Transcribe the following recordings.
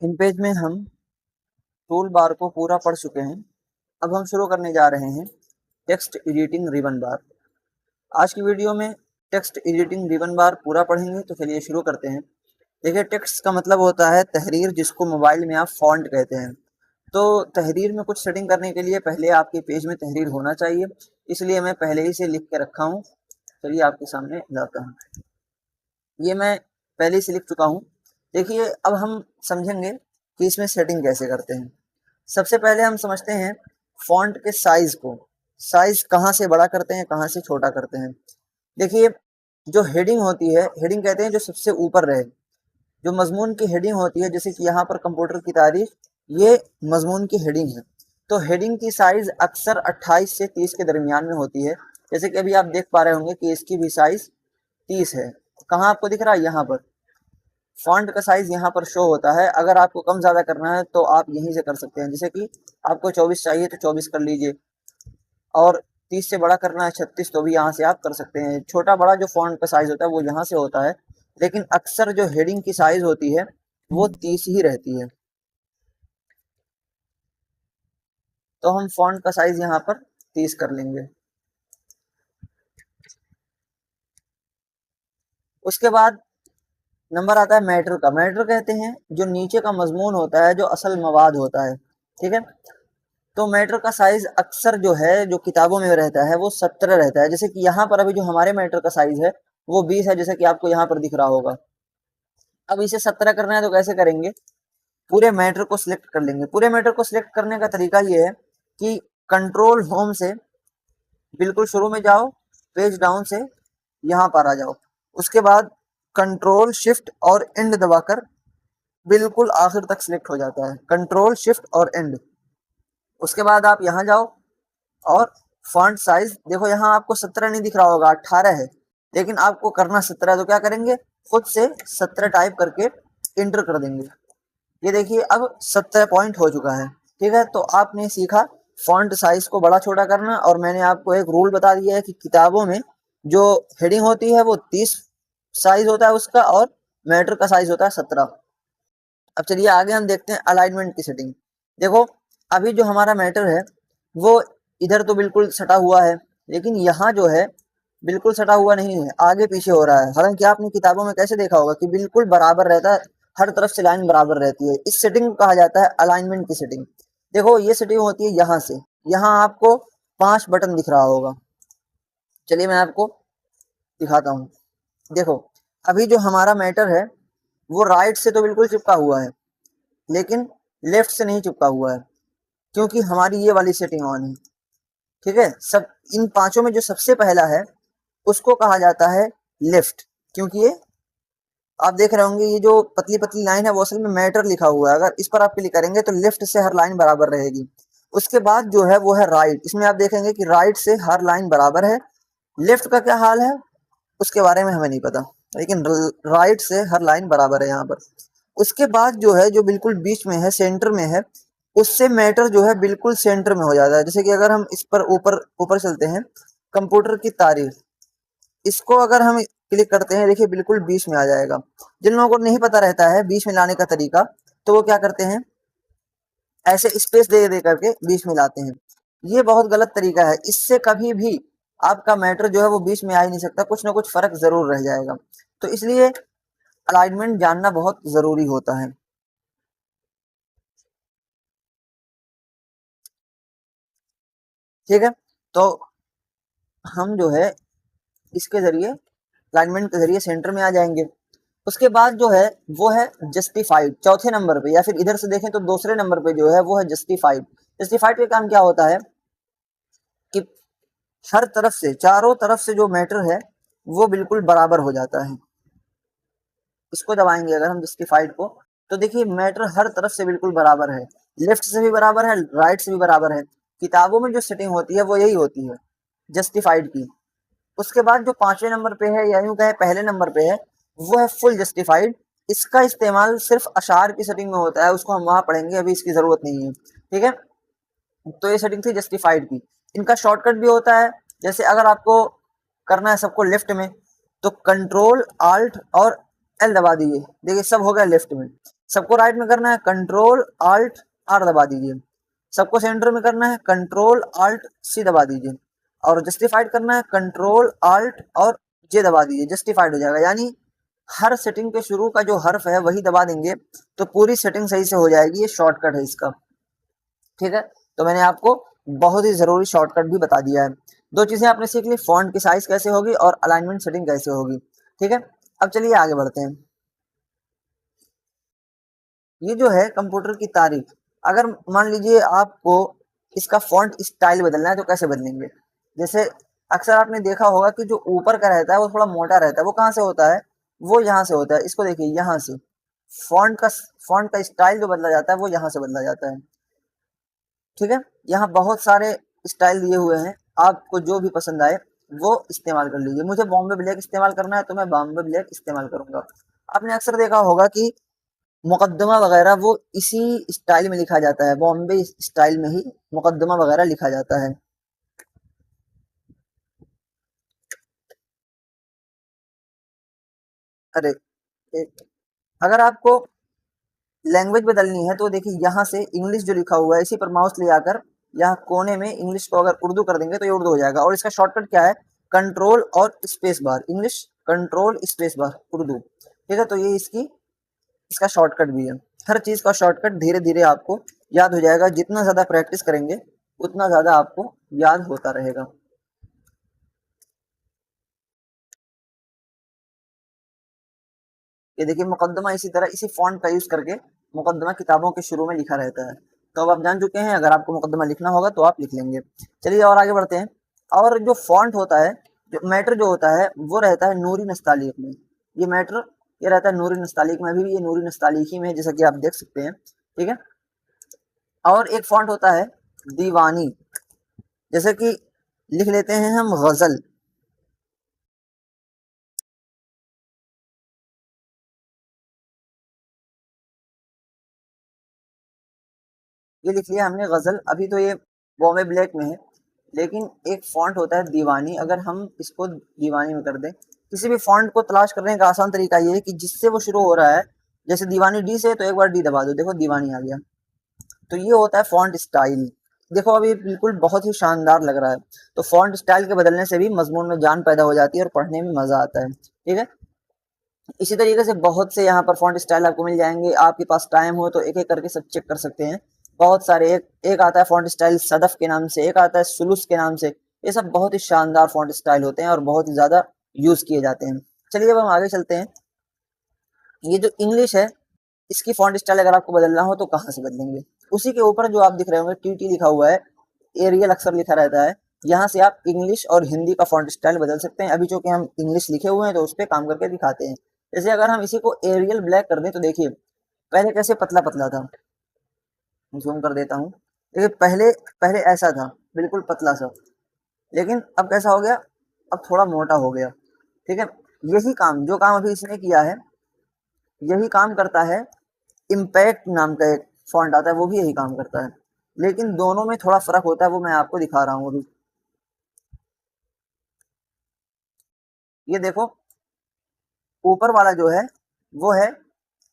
इन page में हम tool bar को पूरा पढ़ चुके हैं। अब हम शुरू करने जा रहे हैं टेक्स्ट एडिटिंग रिबन बार। आज की वीडियो में टेक्स्ट एडिटिंग रिबन बार पूरा पढ़ेंगे, तो चलिए शुरू करते हैं। देखिए, टेक्स्ट का मतलब होता है तहरीर, जिसको मोबाइल में आप फॉन्ट कहते हैं। तो तहरीर में कुछ सेटिंग करने के लिए पहले आपके पेज में तहरीर होना चाहिए, इसलिए मैं पहले ही से लिख के रखा हूँ। चलिए आपके सामने लाता हूँ। ये मैं पहले ही से लिख चुका हूँ। देखिए, अब हम समझेंगे कि इसमें सेटिंग कैसे करते हैं। सबसे पहले हम समझते हैं फॉन्ट के साइज को। साइज कहाँ से बड़ा करते हैं, कहाँ से छोटा करते हैं। देखिए, जो हेडिंग होती है, हेडिंग कहते हैं जो सबसे ऊपर रहे। जो मजमून की हेडिंग होती है, जैसे कि यहाँ पर कंप्यूटर की तारीख, ये मजमून की हेडिंग है। तो हेडिंग की साइज अक्सर 28 से 30 के दरमियान में होती है। जैसे कि अभी आप देख पा रहे होंगे कि इसकी भी साइज 30 है। कहाँ आपको दिख रहा है? यहाँ पर फॉन्ट का साइज यहाँ पर शो होता है। अगर आपको कम ज्यादा करना है तो आप यहीं से कर सकते हैं। जैसे कि आपको 24 चाहिए तो 24 कर लीजिए, और 30 से बड़ा करना है 36, तो भी यहाँ से आप कर सकते हैं। छोटा बड़ा जो फॉन्ट का साइज होता है वो यहाँ से होता है, लेकिन अक्सर जो हेडिंग की साइज होती है वो 30 ही रहती है। तो हम फॉन्ट का साइज यहाँ पर 30 कर लेंगे। उसके बाद नंबर आता है मैटर का। मैटर कहते हैं जो नीचे का मजमून होता है, जो असल मवाद होता है। ठीक है, तो मैटर का साइज अक्सर जो है, जो किताबों में रहता है, वो 17 रहता है। जैसे कि यहाँ पर अभी जो हमारे मैटर का साइज है वो 20 है, जैसे कि आपको यहाँ पर दिख रहा होगा। अब इसे 17 करना है तो कैसे करेंगे? पूरे मैटर को सिलेक्ट कर लेंगे। पूरे मैटर को सिलेक्ट करने का तरीका ये है कि कंट्रोल होम से बिल्कुल शुरू में जाओ, पेज डाउन से यहाँ पर आ जाओ। उसके बाद कंट्रोल शिफ्ट और एंड दबाकर बिल्कुल आखिर तक सिलेक्ट हो जाता है। कंट्रोल शिफ्ट और एंड। उसके बाद आप यहाँ जाओ और फॉन्ट साइज देखो, यहाँ आपको 17 नहीं दिख रहा होगा, 18 है, लेकिन आपको करना 17। तो क्या करेंगे? खुद से 17 टाइप करके इंटर कर देंगे। ये देखिए, अब 17 पॉइंट हो चुका है। ठीक है, तो आपने सीखा फॉन्ट साइज को बड़ा छोटा करना, और मैंने आपको एक रूल बता दिया है कि किताबों में जो हेडिंग होती है वो 30 साइज होता है उसका, और मैटर का साइज होता है 17। अब चलिए आगे हम देखते हैं अलाइनमेंट की सेटिंग। देखो, अभी जो हमारा मैटर है वो इधर तो बिल्कुल सटा हुआ है, लेकिन यहाँ जो है बिल्कुल सटा हुआ नहीं है, आगे पीछे हो रहा है। हालांकि आपने किताबों में कैसे देखा होगा कि बिल्कुल बराबर रहता है, हर तरफ से लाइन बराबर रहती है। इस सेटिंग को कहा जाता है अलाइनमेंट की सेटिंग। देखो, ये सेटिंग होती है यहाँ से। यहाँ आपको 5 बटन दिख रहा होगा। चलिए मैं आपको दिखाता हूँ। देखो, अभी जो हमारा मैटर है वो राइट से तो बिल्कुल चिपका हुआ है, लेकिन लेफ्ट से नहीं चिपका हुआ है, क्योंकि हमारी ये वाली सेटिंग ऑन है। ठीक है, सब इन पांचों में जो सबसे पहला है उसको कहा जाता है लेफ्ट, क्योंकि ये आप देख रहे होंगे ये जो पतली पतली लाइन है वो असल में मैटर लिखा हुआ है। अगर इस पर आप क्लिक करेंगे तो लेफ्ट से हर लाइन बराबर रहेगी। उसके बाद जो है वो है राइट। इसमें आप देखेंगे कि राइट से हर लाइन बराबर है। लेफ्ट का क्या हाल है उसके बारे में हमें नहीं पता, लेकिन राइट से हर लाइन बराबर है यहाँ पर। उसके बाद जो है, जो बिल्कुल बीच में है, सेंटर में है, उससे मैटर जो है बिल्कुल सेंटर में हो जाता है। जैसे कि अगर हम इस पर ऊपर ऊपर चलते हैं, कंप्यूटर की तारीख, इसको अगर हम क्लिक करते हैं, देखिए बिल्कुल बीच में आ जाएगा। जिन लोगों को नहीं पता रहता है बीच में लाने का तरीका, तो वो क्या करते हैं, ऐसे स्पेस दे दे करके बीच में लाते हैं। ये बहुत गलत तरीका है। इससे कभी भी आपका मैटर जो है वो बीच में आ ही नहीं सकता, कुछ ना कुछ फर्क जरूर रह जाएगा। तो इसलिए अलाइनमेंट जानना बहुत जरूरी होता है। ठीक है, तो हम जो है इसके जरिए, अलाइनमेंट के जरिए सेंटर में आ जाएंगे। उसके बाद जो है वो है जस्टिफाइड, चौथे नंबर पे, या फिर इधर से देखें तो दूसरे नंबर पे जो है वो है जस्टिफाइड। जस्टिफाइड का काम क्या होता है कि हर तरफ से, चारों तरफ से जो मैटर है वो बिल्कुल बराबर हो जाता है। इसको दबाएंगे अगर हम जस्टिफाइड को, तो देखिए मैटर हर तरफ से बिल्कुल बराबर है। लेफ्ट से भी बराबर है, राइट से भी बराबर है। किताबों में जो सेटिंग होती है वो यही होती है, जस्टिफाइड की। उसके बाद जो पांचवें नंबर पे है, या यूं कहे पहले नंबर पे है, वो है फुल जस्टिफाइड। इसका इस्तेमाल सिर्फ अशार की सेटिंग में होता है, उसको हम वहां पढ़ेंगे, अभी इसकी जरूरत नहीं है। ठीक है, तो ये सेटिंग थी जस्टिफाइड की। इनका शॉर्टकट भी होता है। जैसे अगर आपको करना है सबको लेफ्ट में, तो कंट्रोल आल्ट और एल दबा दीजिए, देखिए सब हो गया लेफ्ट में। सबको राइट में करना है कंट्रोल आल्ट आर दबा दीजिए, सबको सेंटर में करना है कंट्रोल आल्ट सी दबा दीजिए, और जस्टिफाइड करना है कंट्रोल आल्ट और जे दबा दीजिए, जस्टिफाइड हो जाएगा। यानी हर सेटिंग के शुरू का जो हर्फ है वही दबा देंगे तो पूरी सेटिंग सही से हो जाएगी। ये शॉर्टकट है इसका, ठीक है। तो मैंने आपको बहुत ही जरूरी शॉर्टकट भी बता दिया है। दो चीजें आपने सीख ली, फॉन्ट की साइज कैसे होगी और अलाइनमेंट सेटिंग कैसे होगी, ठीक है। अब चलिए आगे बढ़ते हैं। ये जो है कंप्यूटर की तारीफ, अगर मान लीजिए आपको इसका फॉन्ट स्टाइल बदलना है तो कैसे बदलेंगे। जैसे अक्सर आपने देखा होगा कि जो ऊपर का रहता है वो थोड़ा मोटा रहता है, वो कहाँ से होता है, वो यहाँ से होता है। इसको देखिए यहाँ से फॉन्ट का स्टाइल जो बदला जाता है वो यहाँ से बदला जाता है, ठीक है। यहाँ बहुत सारे स्टाइल दिए हुए हैं, आपको जो भी पसंद आए वो इस्तेमाल कर लीजिए। मुझे बॉम्बे ब्लैक इस्तेमाल करना है तो मैं बॉम्बे ब्लैक इस्तेमाल करूंगा। आपने अक्सर देखा होगा कि मुकद्दमा वगैरह वो इसी स्टाइल में लिखा जाता है, बॉम्बे स्टाइल में ही मुकद्दमा वगैरह लिखा जाता है। अरे अगर आपको लैंग्वेज बदलनी है तो देखिए यहाँ से इंग्लिश जो लिखा हुआ है इसी पर माउस ले आकर यहाँ कोने में इंग्लिश को अगर उर्दू कर देंगे तो ये उर्दू हो जाएगा। और इसका शॉर्टकट क्या है, कंट्रोल और space bar English, control space bar Urdu, ठीक है। तो ये इसका शॉर्टकट भी है। हर चीज का शॉर्टकट धीरे धीरे आपको याद हो जाएगा, जितना ज्यादा प्रैक्टिस करेंगे उतना ज्यादा आपको याद होता रहेगा। ये देखिए मुकद्दमा इसी तरह इसी फॉन्ट का यूज करके मुकद्दमा किताबों के शुरू में लिखा रहता है। तो अब आप जान चुके हैं, अगर आपको मुकद्दमा लिखना होगा तो आप लिख लेंगे। चलिए और आगे बढ़ते हैं। और जो फॉन्ट होता है, जो मैटर जो होता है वो रहता है नूरी नस्तालीक में। ये मैटर ये रहता है नूरी नस्तालीक में, अभी भी ये नूरी नस्तालीक ही में है जैसा कि आप देख सकते हैं, ठीक है। और एक फॉन्ट होता है दीवानी, जैसे कि लिख लेते हैं हम गजल। ये लिख लिया हमने गजल, अभी तो ये बॉम्बे ब्लैक में है। लेकिन एक फॉन्ट होता है दीवानी, अगर हम इसको दीवानी में कर दें, किसी भी फॉन्ट को तलाश करने का आसान तरीका ये है कि जिससे वो शुरू हो रहा है, जैसे दीवानी डी से, तो एक बार डी दबा दो, देखो दीवानी आ गया। तो ये होता है फॉन्ट स्टाइल। देखो अभी बिल्कुल बहुत ही शानदार लग रहा है। तो फॉन्ट स्टाइल के बदलने से भी मजमून में जान पैदा हो जाती है और पढ़ने में मजा आता है, ठीक है। इसी तरीके से बहुत से यहाँ पर फॉन्ट स्टाइल आपको मिल जाएंगे, आपके पास टाइम हो तो एक एक करके सब चेक कर सकते हैं। बहुत सारे, एक एक आता है फॉन्ट स्टाइल सदफ के नाम से, एक आता है सुलूस के नाम से। ये सब बहुत ही शानदार फॉन्ट स्टाइल होते हैं और बहुत ही ज्यादा यूज किए जाते हैं। चलिए अब हम आगे चलते हैं। ये जो इंग्लिश है इसकी फॉन्ट स्टाइल अगर आपको बदलना हो तो कहाँ से बदलेंगे। उसी के ऊपर जो आप दिख रहे होंगे टी टी लिखा हुआ है, एरियल अक्सर लिखा रहता है, यहाँ से आप इंग्लिश और हिंदी का फॉन्ट स्टाइल बदल सकते हैं। अभी चूंकि हम इंग्लिश लिखे हुए हैं तो उस पर काम करके दिखाते हैं। जैसे अगर हम इसी को एरियल ब्लैक कर दें तो देखिए पहले कैसे पतला पतला था, जूम कर देता हूँ। देखिए पहले पहले ऐसा था बिल्कुल पतला सा, लेकिन अब कैसा हो गया, अब थोड़ा मोटा हो गया, ठीक है। यही काम जो काम अभी इसने किया है यही काम करता है इम्पैक्ट नाम का एक फॉन्ट आता है, वो भी यही काम करता है। लेकिन दोनों में थोड़ा फर्क होता है, वो मैं आपको दिखा रहा हूँ अभी। ये देखो ऊपर वाला जो है वो है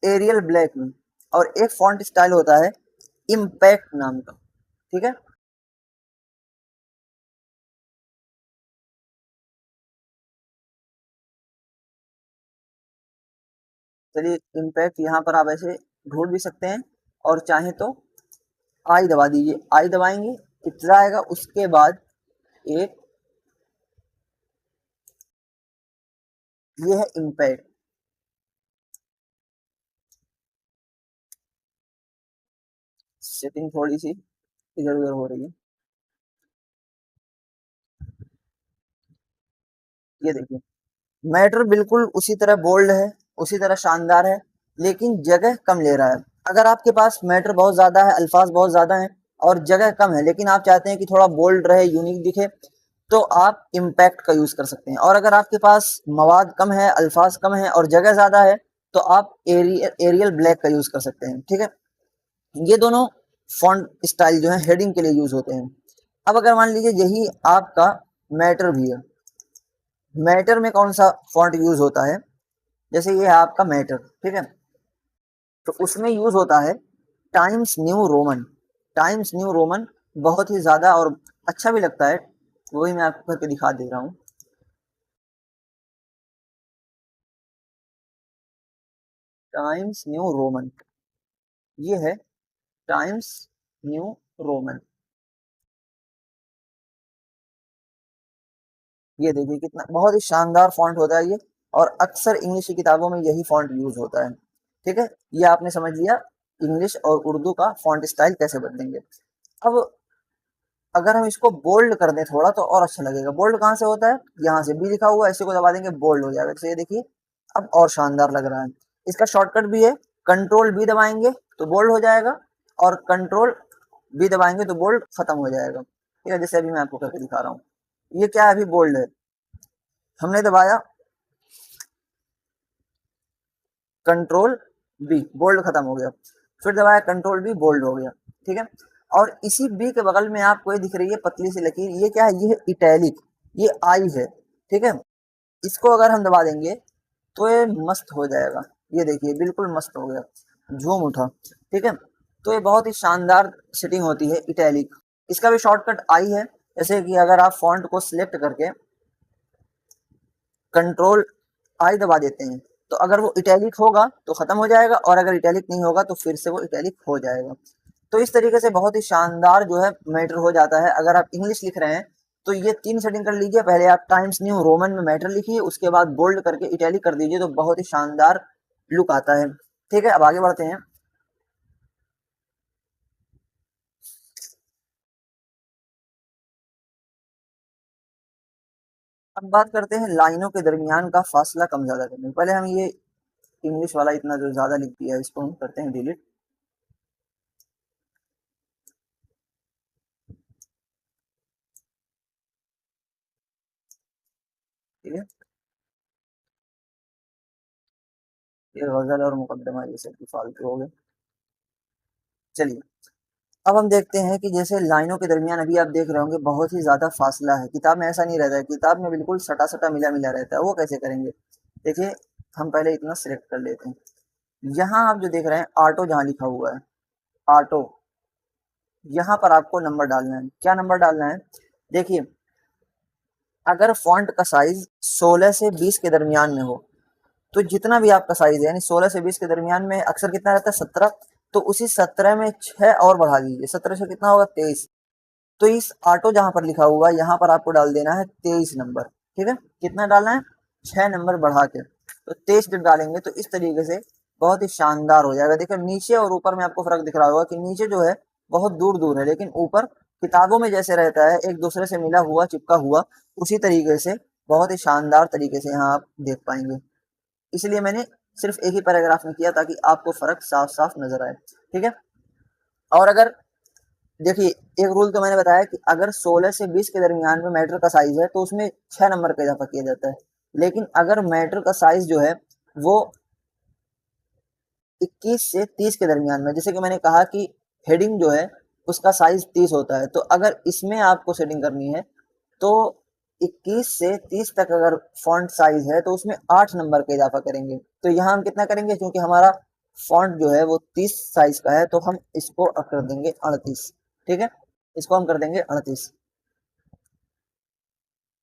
एरियल ब्लैक में, और एक फॉन्ट स्टाइल होता है इम्पैक्ट नाम का, ठीक है। चलिए इम्पैक्ट यहाँ पर आप ऐसे ढूंढ भी सकते हैं, और चाहे तो आई दबा दीजिए, आई दबाएंगे इतना आएगा, उसके बाद एक ये है इम्पैक्ट। सेटिंग थोड़ी सी इधर उधर हो रही है, ये देखिए मैटर बिल्कुल उसी तरह बोल्ड है, उसी तरह शानदार है, लेकिन जगह कम ले रहा है। अगर आपके पास मैटर बहुत ज्यादा है, अल्फाज बहुत ज्यादा है और जगह कम है, लेकिन आप चाहते हैं कि थोड़ा बोल्ड रहे, यूनिक दिखे, तो आप इम्पैक्ट का यूज कर सकते हैं। और अगर आपके पास मवाद कम है, अल्फाज कम है और जगह ज्यादा है, तो आप एरियल ब्लैक का यूज कर सकते हैं, ठीक है। ये दोनों फॉन्ट स्टाइल जो है हेडिंग के लिए यूज होते हैं। अब अगर मान लीजिए यही आपका मैटर भी है, मैटर में कौन सा फॉन्ट यूज होता है, जैसे ये है आपका मैटर, ठीक है। तो उसमें यूज होता है times new Roman. Times new Roman बहुत ही ज्यादा और अच्छा भी लगता है, वही मैं आपको करके दिखा दे रहा हूँ। टाइम्स न्यू रोमन, ये है टाइम्स न्यू रोमन। ये देखिए कितना बहुत ही शानदार फॉन्ट होता है ये, और अक्सर इंग्लिश की किताबों में यही फॉन्ट यूज होता है। ठीक है, ये आपने समझ लिया इंग्लिश और उर्दू का फॉन्ट स्टाइल कैसे बदलेंगे। अब अगर हम इसको बोल्ड कर दें थोड़ा तो और अच्छा लगेगा। बोल्ड कहाँ से होता है, यहाँ से बी लिखा हुआ है, इसी को दबा देंगे बोल्ड हो जाएगा। तो ये देखिए अब और शानदार लग रहा है। इसका शॉर्टकट भी है, कंट्रोल बी दबाएंगे तो बोल्ड हो जाएगा, और कंट्रोल बी दबाएंगे तो बोल्ड खत्म हो जाएगा। ठीक है, जैसे अभी मैं आपको करके दिखा रहा हूँ। ये क्या है, अभी बोल्ड है, हमने दबाया कंट्रोल बी, बोल्ड खत्म हो गया, फिर दबाया कंट्रोल बी, बोल्ड हो गया। ठीक है, और इसी बी के बगल में आपको ये दिख रही है पतली सी लकीर, ये क्या है, ये है इटैलिक, ये आई है। ठीक है, इसको अगर हम दबा देंगे तो ये मस्त हो जाएगा। ये देखिए बिल्कुल मस्त हो गया, झूम उठा। ठीक है, तो ये बहुत ही शानदार सेटिंग होती है इटैलिक। इसका भी शॉर्टकट आई है, जैसे कि अगर आप फॉन्ट को सिलेक्ट करके कंट्रोल आई दबा देते हैं तो अगर वो इटैलिक होगा तो खत्म हो जाएगा, और अगर इटैलिक नहीं होगा तो फिर से वो इटैलिक हो जाएगा। तो इस तरीके से बहुत ही शानदार जो है मैटर हो जाता है। अगर आप इंग्लिश लिख रहे हैं तो ये 3 सेटिंग कर लीजिए। पहले आप टाइम्स न्यू रोमन में मैटर लिखिए, उसके बाद बोल्ड करके इटैलिक कर दीजिए, तो बहुत ही शानदार लुक आता है। ठीक है, अब आगे बढ़ते हैं। अब बात करते हैं लाइनों के दरमियान का फासला कम ज्यादा करने। पहले हम ये इंग्लिश वाला इतना जो ज्यादा लिख दिया है इसको हम करते हैं डिलीट। ठीक है, ये गजल और मुकदमा ये सब फालतू हो गए। चलिए, अब हम देखते हैं कि जैसे लाइनों के दरमियान अभी आप देख रहे होंगे बहुत ही ज्यादा फासला है। किताब में ऐसा नहीं रहता है, किताब में बिल्कुल सटा सटा मिला मिला रहता है। वो कैसे करेंगे, देखिए हम पहले इतना सिलेक्ट कर लेते हैं। यहाँ आप जो देख रहे हैं ऑटो जहाँ लिखा हुआ है, ऑटो, यहाँ पर आपको नंबर डालना है। क्या नंबर डालना है, देखिए अगर फॉन्ट का साइज 16 से 20 के दरमियान में हो, तो जितना भी आपका साइज है यानी 16 से 20 के दरमियान में अक्सर कितना रहता है, 17, तो उसी 17 में 6 और बढ़ा दीजिए, 17 से कितना होगा, 23। तो इस ऑटो जहां पर लिखा हुआ है यहाँ पर आपको डाल देना है 23 नंबर। ठीक है, कितना डालना है, 6 नंबर बढ़ा के, तो 23 जब डालेंगे तो इस तरीके से बहुत ही शानदार हो जाएगा। देखिए नीचे और ऊपर में आपको फर्क दिख रहा होगा कि नीचे जो है बहुत दूर दूर है, लेकिन ऊपर किताबों में जैसे रहता है एक दूसरे से मिला हुआ चिपका हुआ, उसी तरीके से बहुत ही शानदार तरीके से यहाँ आप देख पाएंगे। इसलिए मैंने सिर्फ एक ही पैराग्राफ में किया ताकि आपको फर्क साफ साफ नजर आए। ठीक है, और अगर देखिए एक रूल तो मैंने बताया कि अगर 16 से 20 के दरमियान में मैटर का साइज है तो उसमें 6 नंबर का इजाफा किया जाता है। लेकिन अगर मैटर का साइज जो है वो 21 से 30 के दरमियान में, जैसे कि मैंने कहा कि हेडिंग जो है उसका साइज 30 होता है, तो अगर इसमें आपको सेटिंग करनी है तो 21 से 30 तक अगर फॉन्ट साइज है तो उसमें 8 नंबर का इजाफा करेंगे। तो यहाँ हम कितना करेंगे, क्योंकि हमारा फॉन्ट जो है वो 30 साइज का है, तो हम इसको अब कर देंगे 38। ठीक है, इसको हम कर देंगे 38।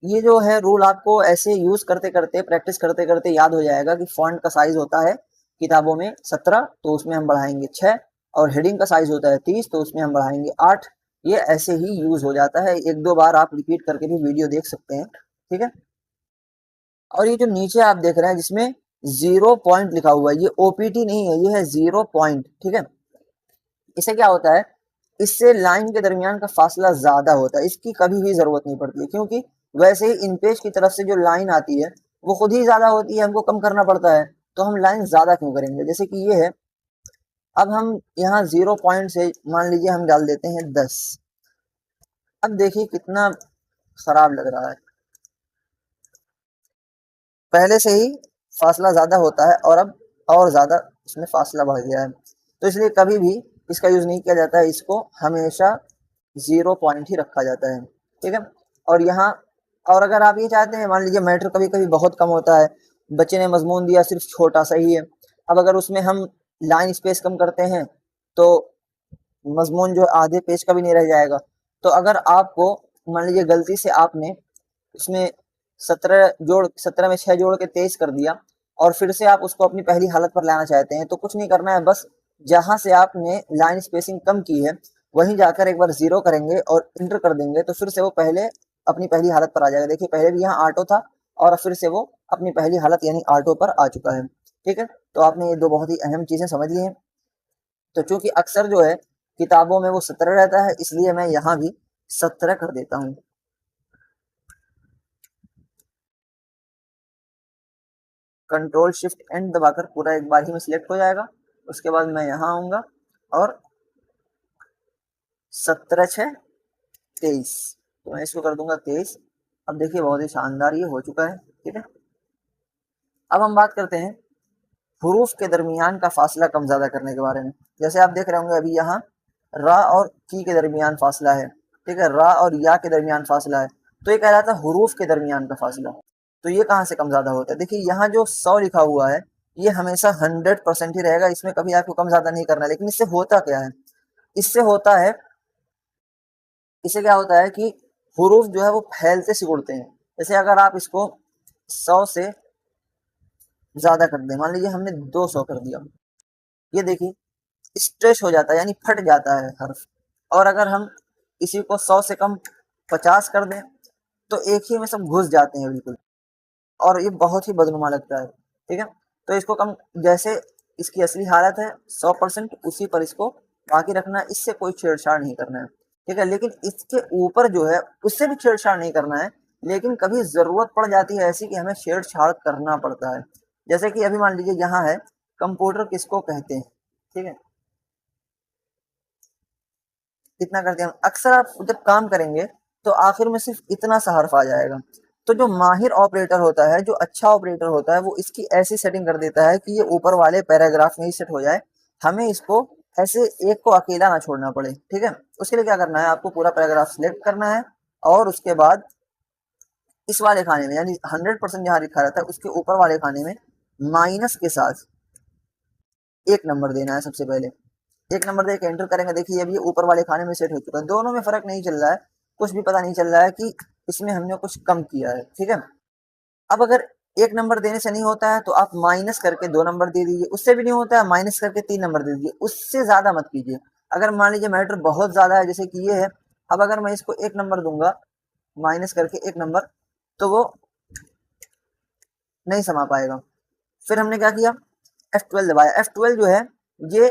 ये जो है रूल आपको ऐसे यूज करते करते प्रैक्टिस करते करते याद हो जाएगा कि फॉन्ट का साइज होता है किताबों में 17, तो उसमें हम बढ़ाएंगे 6, और हेडिंग का साइज होता है 30, तो उसमें हम बढ़ाएंगे 8। ये ऐसे ही यूज हो जाता है, एक दो बार आप रिपीट करके भी वीडियो देख सकते हैं। ठीक है, और ये जो नीचे आप देख रहे हैं जिसमें 0 पॉइंट लिखा हुआ है, ये ओपीटी नहीं है, ये है 0 पॉइंट। ठीक है, इससे क्या होता है, इससे लाइन के दरमियान का फासला ज्यादा होता है, इसकी कभी भी जरूरत नहीं पड़ती है, क्योंकि वैसे ही इन पेज की तरफ से जो लाइन आती है वो खुद ही ज्यादा होती है, हमको कम करना पड़ता है, तो हम लाइन ज्यादा क्यों करेंगे। जैसे कि ये है, अब हम यहाँ 0 पॉइंट से मान लीजिए हम डाल देते हैं 10। अब देखिए कितना खराब लग रहा है, पहले से ही फासला ज्यादा होता है और अब और ज्यादा इसमें फासला बढ़ गया है। तो इसलिए कभी भी इसका यूज नहीं किया जाता है, इसको हमेशा 0 पॉइंट ही रखा जाता है। ठीक है, और यहाँ, और अगर आप ये चाहते हैं, मान लीजिए मैटर कभी कभी बहुत कम होता है, बच्चे ने मजमून दिया सिर्फ छोटा सा ही है, अब अगर उसमें हम लाइन स्पेस कम करते हैं तो मजमून जो आधे पेज का भी नहीं रह जाएगा। तो अगर आपको मान लीजिए गलती से आपने उसमें 17 में 6 जोड़ के 23 कर दिया और फिर से आप उसको अपनी पहली हालत पर लाना चाहते हैं, तो कुछ नहीं करना है, बस जहां से आपने लाइन स्पेसिंग कम की है वहीं जाकर एक बार 0 करेंगे और इंटर कर देंगे, तो फिर से वो पहले अपनी पहली हालत पर आ जाएगा। देखिए पहले भी यहाँ ऑटो था और फिर से वो अपनी पहली हालत यानी ऑटो पर आ चुका है। ठीक है, तो आपने ये दो बहुत ही अहम चीजें समझ ली हैं। तो चूंकि अक्सर जो है किताबों में वो 17 रहता है, इसलिए मैं यहाँ भी 17 कर देता हूँ। कंट्रोल शिफ्ट एंड दबाकर पूरा एक बार ही में सिलेक्ट हो जाएगा। उसके बाद मैं यहाँ आऊंगा और 17×6=23, तो मैं इसको कर दूंगा 23। अब देखिए बहुत ही शानदार ये हो चुका है। ठीक है, अब हम बात करते हैं हरूफ के दरमियान का फासला कम ज्यादा करने के बारे में। जैसे आप देख रहे होंगे अभी यहाँ रा और की के दरमियान फासला है। ठीक है, रा और या के दरमियान फासला है, तो ये कहलाता है हरूफ के दरमियान का फासला। तो ये कहाँ से कम ज्यादा होता है? देखिए यहाँ जो 100 लिखा हुआ है ये हमेशा 100% ही रहेगा, इसमें कभी आपको कम ज्यादा नहीं करना। लेकिन इससे होता क्या है, इससे होता है, इससे क्या होता है कि हुरूफ जो है वो फैलते सिकुड़ते हैं। जैसे अगर आप इसको 100 से ज्यादा कर दें, मान लीजिए हमने 200 कर दिया, ये देखिए स्ट्रेच हो जाता है यानी फट जाता है हर्फ। और अगर हम इसी को 100 से कम 50 कर दें तो एक ही में सब घुस जाते हैं बिल्कुल, और ये बहुत ही बदनुमा लगता है। ठीक है, तो इसको कम, जैसे इसकी असली हालत है 100%, उसी पर इसको बाकी रखना है, इससे कोई छेड़छाड़ नहीं करना है। ठीक है, लेकिन इसके ऊपर जो है उससे भी छेड़छाड़ नहीं करना है, लेकिन कभी जरूरत पड़ जाती है ऐसी कि हमें छेड़छाड़ करना पड़ता है। जैसे कि अभी मान लीजिए यहाँ है कंप्यूटर किसको कहते हैं। ठीक है, इतना करते हैं अक्सर आप जब काम करेंगे तो आखिर में सिर्फ इतना सा हर्फ आ जाएगा। तो जो माहिर ऑपरेटर होता है, जो अच्छा ऑपरेटर होता है, वो इसकी ऐसी सेटिंग कर देता है कि ये ऊपर वाले पैराग्राफ में ही सेट हो जाए, हमें इसको ऐसे एक को अकेला ना छोड़ना पड़े। ठीक है, उसके लिए क्या करना है, आपको पूरा पैराग्राफ सिलेक्ट करना है और उसके बाद इस वाले खाने में यानी 100% जहाँ लिखा रहता है उसके ऊपर वाले खाने में माइनस के साथ एक नंबर देना है सबसे पहले। एक नंबर दे के एंटर करेंगे, देखिए अभी ऊपर वाले खाने में सेट हो चुका है, दोनों में फर्क नहीं चल रहा है, कुछ भी पता नहीं चल रहा है कि इसमें हमने कुछ कम किया है। ठीक है, अब अगर एक नंबर देने से नहीं होता है तो आप माइनस करके 2 नंबर दे दीजिए, उससे भी नहीं होता है माइनस करके 3 नंबर दे दीजिए, उससे ज्यादा मत कीजिए। अगर मान लीजिए मैटर बहुत ज्यादा है जैसे कि ये है, अब अगर मैं इसको 1 नंबर दूंगा माइनस करके 1 नंबर, तो वो नहीं समा पाएगा। फिर हमने क्या किया, F12 दबाया। F12 जो है ये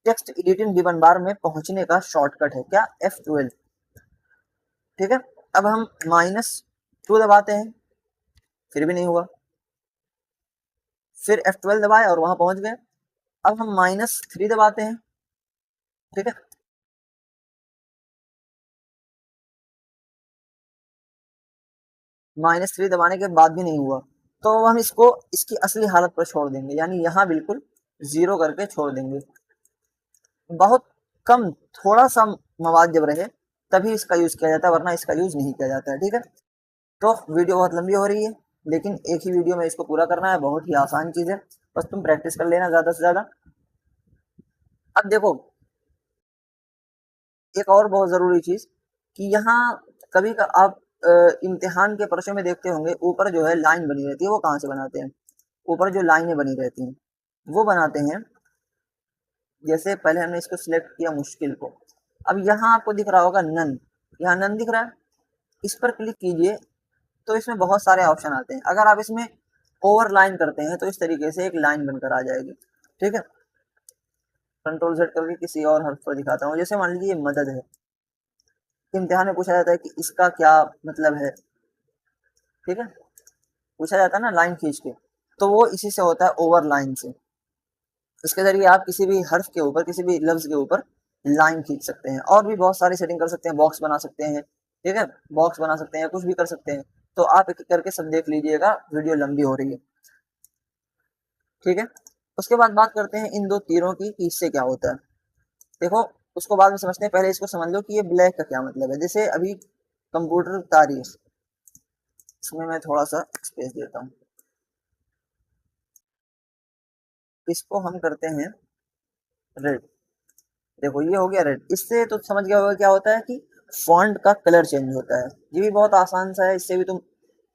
टेक्स्ट एडिटिंग गिवन बार में पहुंचने का शॉर्टकट है। क्या, F12। ठीक है, अब हम -2 दबाते हैं, फिर भी नहीं हुआ, फिर F12 दबाए और वहां पहुंच गए। अब हम -3 दबाते हैं। ठीक है, -3 दबाने के बाद भी नहीं हुआ, तो हम इसको इसकी असली हालत पर छोड़ देंगे, यानी यहाँ बिल्कुल 0 करके छोड़ देंगे। बहुत कम, थोड़ा सा मवाद जब रहे तभी इसका यूज किया जाता है, वरना इसका यूज नहीं किया जाता है। ठीक है, तो वीडियो बहुत लंबी हो रही है, लेकिन एक ही वीडियो में इसको पूरा करना है, बहुत ही आसान चीज है, बस तुम प्रैक्टिस कर लेना ज्यादा से ज्यादा। अब देखो एक और बहुत जरूरी चीज कि यहाँ कभी का आप इम्तिहान के पर्चे में देखते होंगे ऊपर जो है लाइन बनी रहती है, वो कहाँ से बनाते हैं, ऊपर जो लाइनें बनी रहती हैं वो बनाते हैं। जैसे पहले हमने इसको सिलेक्ट किया मुश्किल को, अब यहाँ आपको दिख रहा होगा नन, यहाँ नन दिख रहा है, इस पर क्लिक कीजिए तो इसमें बहुत सारे ऑप्शन आते हैं। अगर आप इसमें ओवर लाइन करते हैं तो इस तरीके से एक लाइन बनकर आ जाएगी। ठीक है, कंट्रोल सेट करके किसी और हर्फ पर दिखाता हूँ, जैसे मान लीजिए ये मदद है, इम्तिहान में पूछा जाता है कि इसका क्या मतलब है। ठीक है, पूछा जाता है ना लाइन खींच के, तो वो इसी से होता है, ओवर लाइन से। इसके जरिए आप किसी भी हर्फ के ऊपर, किसी भी लफ्ज के ऊपर लाइन खींच सकते हैं, और भी बहुत सारी सेटिंग कर सकते हैं, बॉक्स बना सकते हैं। ठीक है, बॉक्स बना सकते हैं, कुछ भी कर सकते हैं। तो आप एक एक करके सब देख लीजिएगा, वीडियो लंबी हो रही है। ठीक है, उसके बाद बात करते हैं इन दो तीरों की कि इससे क्या होता है। देखो उसको बाद में समझते हैं, पहले इसको समझ लो कि ये ब्लैक का क्या मतलब है। जैसे अभी कंप्यूटर तारीख, इसमें मैं थोड़ा सा स्पेस देता हूँ। इसको हम करते हैं रेड। देखो ये हो गया रेड। इससे तो समझ गया होगा क्या होता है कि फॉन्ट का कलर चेंज होता है। ये भी बहुत आसान सा है, इससे भी तुम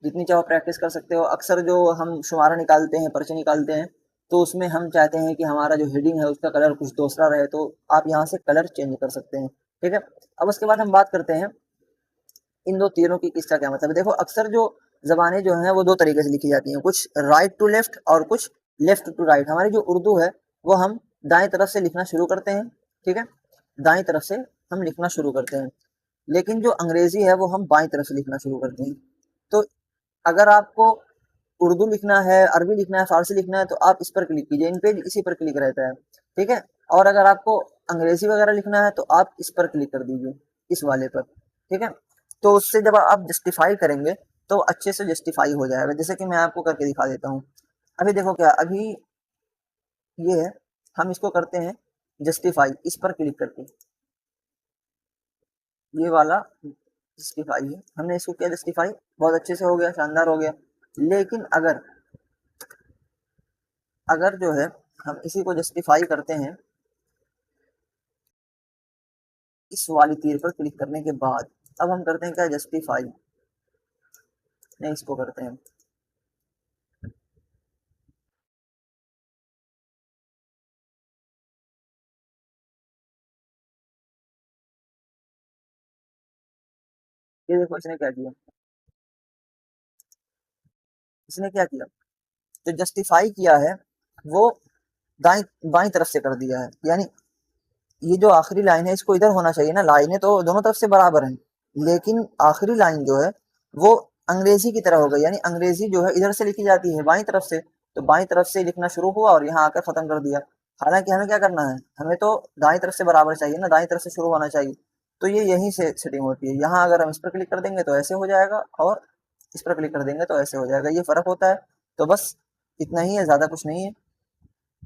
जितनी चाहो प्रैक्टिस कर सकते हो। अक्सर जो हम शुमारा निकालते हैं, पर्चे निकालते हैं, तो उसमें हम चाहते हैं कि हमारा जो हेडिंग है उसका कलर कुछ दूसरा रहे, तो आप यहाँ से कलर चेंज कर सकते हैं। ठीक है, अब उसके बाद हम बात करते हैं इन दो तीरों की किसका क्या मतलब है। देखो अक्सर जो जबानें जो हैं वो दो तरीके से लिखी जाती हैं, कुछ राइट टू लेफ्ट और कुछ लेफ्ट टू राइट। हमारी जो उर्दू है वो हम दाएं तरफ से लिखना शुरू करते हैं। ठीक है, दाएं तरफ से हम लिखना शुरू करते हैं, लेकिन जो अंग्रेजी है वो हम बाएं तरफ से लिखना शुरू करते हैं। तो अगर आपको उर्दू लिखना है, अरबी लिखना है, फारसी लिखना है, तो आप इस पर क्लिक कीजिए, इन पे इसी पर क्लिक रहता है। ठीक है, और अगर आपको अंग्रेजी वगैरह लिखना है तो आप इस पर क्लिक कर दीजिए, इस वाले पर। ठीक है, तो उससे जब आप जस्टिफाई करेंगे तो अच्छे से जस्टिफाई हो जाएगा। जैसे कि मैं आपको करके दिखा देता हूँ। अभी देखो क्या, अभी ये है, हम इसको करते हैं जस्टिफाई, इस पर क्लिक करके। ये वाला जस्टिफाई है, हमने इसको किया जस्टिफाई, बहुत अच्छे से हो गया, शानदार हो गया। लेकिन अगर अगर जो है हम इसी को जस्टिफाई करते हैं इस वाली तीर पर क्लिक करने के बाद, अब हम करते हैं क्या, जस्टिफाई, नहीं इसको करते हैं। ये देखो इसने क्या किया, इसने क्या किया, जो जस्टिफाई किया है वो दाई बाई तरफ से कर दिया है। यानी ये जो आखिरी लाइन है इसको इधर होना चाहिए ना, लाइनें तो दोनों तरफ से बराबर हैं, लेकिन आखिरी लाइन जो है वो अंग्रेजी की तरह हो गई। यानी अंग्रेजी जो है इधर से लिखी जाती है बाई तरफ से, तो बाई तरफ से लिखना शुरू हुआ और यहाँ आकर खत्म कर दिया। हालांकि हमें क्या करना है, हमें तो दाई तरफ से बराबर चाहिए ना, दाई तरफ से शुरू होना चाहिए। तो ये यहीं से सेटिंग होती है। यहाँ अगर हम इस पर क्लिक कर देंगे तो ऐसे हो जाएगा, और इस पर क्लिक कर देंगे तो ऐसे हो जाएगा, ये फर्क होता है। तो बस इतना ही है, ज्यादा कुछ नहीं है।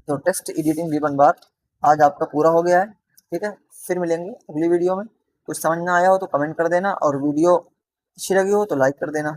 तो टेक्स्ट एडिटिंग रिबन बार आज आपका पूरा हो गया है। ठीक है, फिर मिलेंगे अगली वीडियो में। कुछ समझ ना आया हो तो कमेंट कर देना, और वीडियो अच्छी लगी हो तो लाइक कर देना।